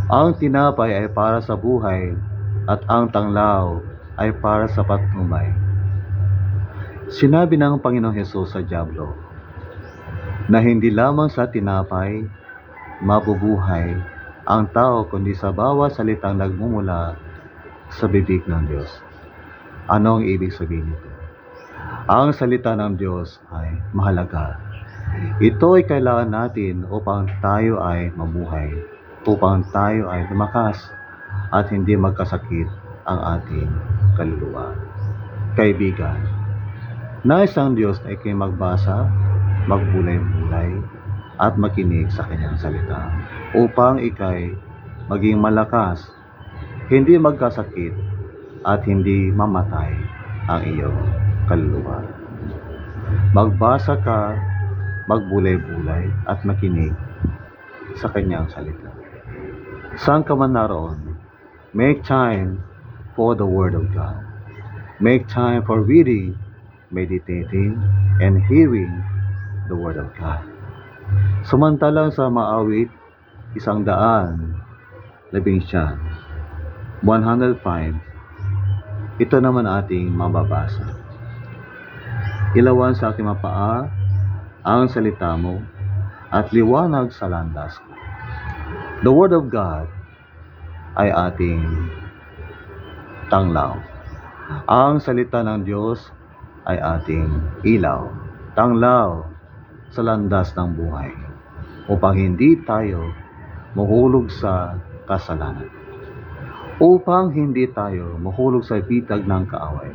Ang tinapay ay para sa buhay at ang tanglaw ay para sa patnubay. Sinabi ng Panginoong Hesus sa dyablo na hindi lamang sa tinapay mabubuhay ang tao kundi sa bawat salitang nagmumula sa bibig ng Diyos. Ano ang ibig sabihin nito? Ang salita ng Diyos ay mahalaga. Ito ay kailangan natin upang tayo ay mabuhay, upang tayo ay lumakas at hindi magkasakit ang ating kaluluwa. Kaibigan, nais ang Diyos na ikay magbasa, magbulay-bulay at makinig sa kanyang salita upang ikay maging malakas, hindi magkasakit at hindi mamatay ang iyong kaluluwa. Magbasa ka, magbulay-bulay at makinig sa kanyang salita. Saan ka man naroon, make time for the Word of God. Make time for reading, meditating, and hearing the Word of God. Samantalang sa Maawit 105, ito naman ating mababasa. Ilawan sa aking mapaa ang salita mo at liwanag sa landas ko. The Word of God ay ating tanglaw. Ang salita ng Diyos ay ating ilaw, tanglaw sa landas ng buhay upang hindi tayo mahulog sa kasalanan. Upang hindi tayo mahulog sa bitag ng kaaway,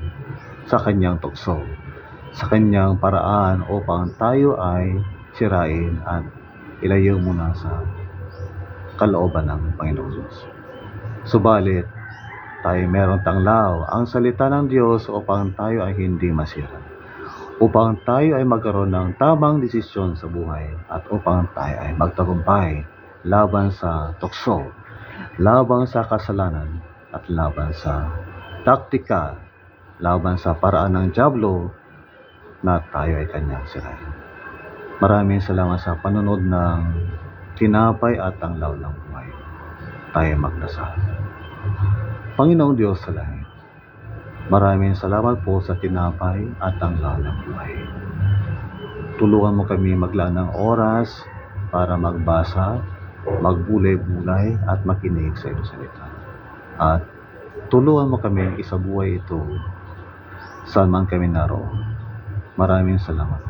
sa kanyang tukso, sa kanyang paraan upang tayo ay sirain at ilayo muna sa kalooban ng Panginoon Diyos. Subalit, tayo merong tanglaw, ang salita ng Diyos upang tayo ay hindi masira, upang tayo ay magkaroon ng tamang desisyon sa buhay at upang tayo ay magtagumpay laban sa tukso, laban sa kasalanan at laban sa taktika, laban sa paraan ng dyablo na tayo ay kanyang sirain. Maraming salamat sa panonood ng Tinapay at Tanglaw ng Buhay. Tayo magdasal. Panginoong Diyos sa langit, maraming salamat po sa tinapay at tanglaw ng buhay. Tulungan mo kami maglaan ng oras para magbasa, magbulay-bulay at makinig sa iyong salita. At tulungan mo kami isabuhay ito saan man kami naroon. Maraming salamat.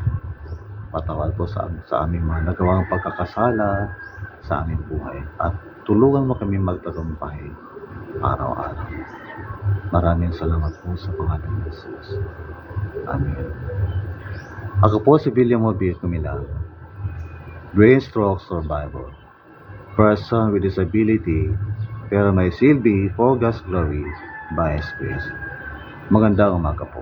Patawad po sa aming mga nagawang pagkakasala sa aming buhay. At tulungan mo kami magtagumpay araw-araw. Maraming salamat po sa pangalan ng Jesus. Amen. Ako po si William Mobile Kumilang, brain stroke survivor, person with disability, pero may silbi for God's glory by His grace. Magandang umaga po.